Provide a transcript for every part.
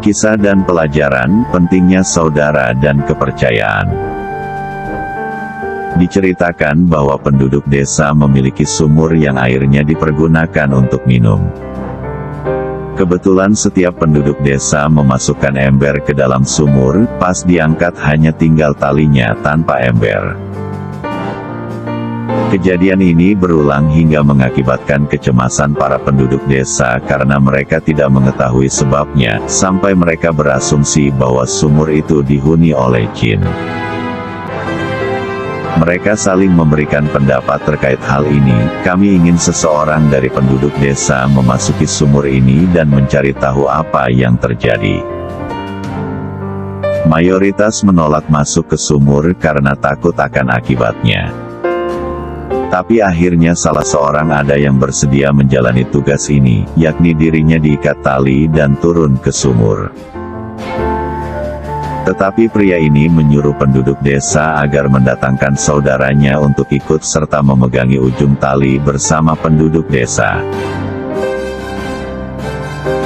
Kisah dan pelajaran, pentingnya saudara dan kepercayaan. Diceritakan bahwa penduduk desa memiliki sumur yang airnya dipergunakan untuk minum. Kebetulan setiap penduduk desa memasukkan ember ke dalam sumur, pas diangkat hanya tinggal talinya tanpa ember. Kejadian ini berulang hingga mengakibatkan kecemasan para penduduk desa karena mereka tidak mengetahui sebabnya, sampai mereka berasumsi bahwa sumur itu dihuni oleh jin. Mereka saling memberikan pendapat terkait hal ini. Kami ingin seseorang dari penduduk desa memasuki sumur ini dan mencari tahu apa yang terjadi. Mayoritas menolak masuk ke sumur karena takut akan akibatnya. Tapi akhirnya salah seorang ada yang bersedia menjalani tugas ini, yakni dirinya diikat tali dan turun ke sumur. Tetapi pria ini menyuruh penduduk desa agar mendatangkan saudaranya untuk ikut serta memegangi ujung tali bersama penduduk desa.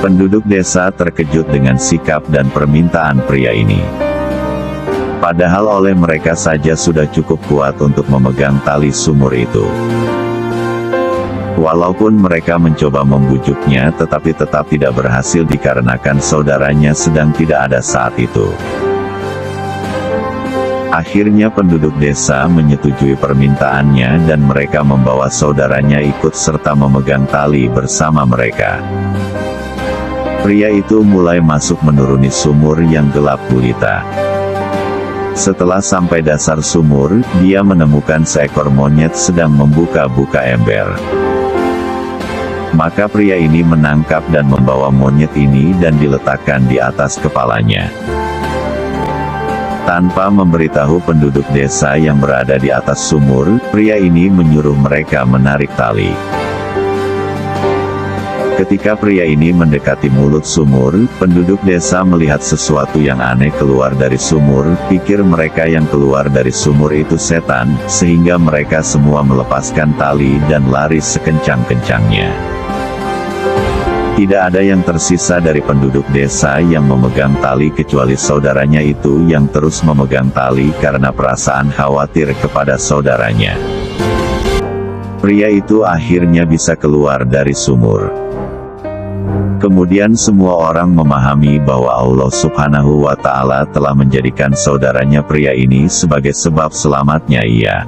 Penduduk desa terkejut dengan sikap dan permintaan pria ini. Padahal oleh mereka saja sudah cukup kuat untuk memegang tali sumur itu. Walaupun mereka mencoba membujuknya tetapi tetap tidak berhasil dikarenakan saudaranya sedang tidak ada saat itu. Akhirnya penduduk desa menyetujui permintaannya dan mereka membawa saudaranya ikut serta memegang tali bersama mereka. Pria itu mulai masuk menuruni sumur yang gelap gulita. Setelah sampai dasar sumur, dia menemukan seekor monyet sedang membuka-buka ember. Maka pria ini menangkap dan membawa monyet ini dan diletakkan di atas kepalanya. Tanpa memberitahu penduduk desa yang berada di atas sumur, pria ini menyuruh mereka menarik tali. Ketika pria ini mendekati mulut sumur, penduduk desa melihat sesuatu yang aneh keluar dari sumur. Pikir mereka yang keluar dari sumur itu setan, sehingga mereka semua melepaskan tali dan lari sekencang-kencangnya. Tidak ada yang tersisa dari penduduk desa yang memegang tali kecuali saudaranya itu yang terus memegang tali karena perasaan khawatir kepada saudaranya. Pria itu akhirnya bisa keluar dari sumur. Kemudian semua orang memahami bahwa Allah Subhanahu wa Ta'ala telah menjadikan saudaranya pria ini sebagai sebab selamatnya ia.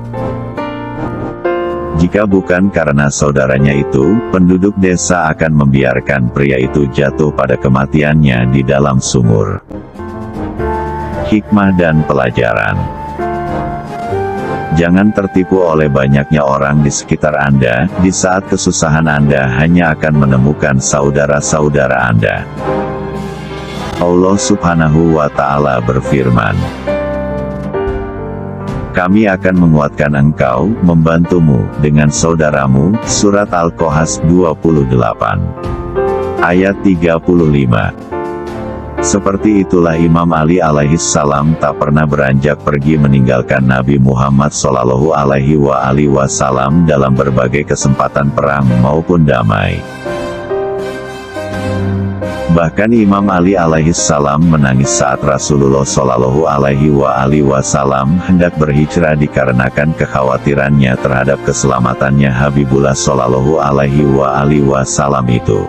Jika bukan karena saudaranya itu, penduduk desa akan membiarkan pria itu jatuh pada kematiannya di dalam sumur. Hikmah dan pelajaran. Jangan tertipu oleh banyaknya orang di sekitar Anda. Di saat kesusahan Anda hanya akan menemukan saudara-saudara Anda. Allah Subhanahu wa Ta'ala berfirman, "Kami akan menguatkan engkau, membantumu, dengan saudaramu." Surat Al-Qasas 28. Ayat 35. Seperti itulah Imam Ali alaihissalam tak pernah beranjak pergi meninggalkan Nabi Muhammad Shallallahu alaihi wasallam dalam berbagai kesempatan perang maupun damai. Bahkan Imam Ali alaihissalam menangis saat Rasulullah Shallallahu alaihi wasallam hendak berhijrah dikarenakan kekhawatirannya terhadap keselamatannya Habibullah Shallallahu alaihi wasallam itu.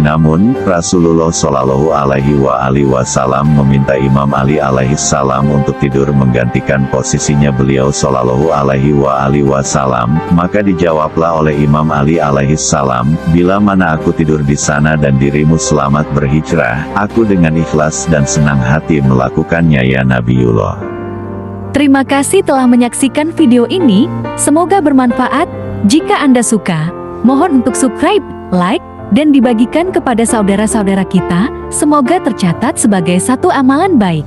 Namun, Rasulullah Shallallahu alaihi wasallam meminta Imam Ali alaihissalam untuk tidur menggantikan posisinya beliau Shallallahu alaihi wasallam. Maka dijawablah oleh Imam Ali alaihissalam, "Bila mana aku tidur di sana dan dirimu selamat berhijrah, aku dengan ikhlas dan senang hati melakukannya ya Nabiullah." Terima kasih telah menyaksikan video ini, semoga bermanfaat. Jika Anda suka, mohon untuk subscribe, like, dan dibagikan kepada saudara-saudara kita, semoga tercatat sebagai satu amalan baik.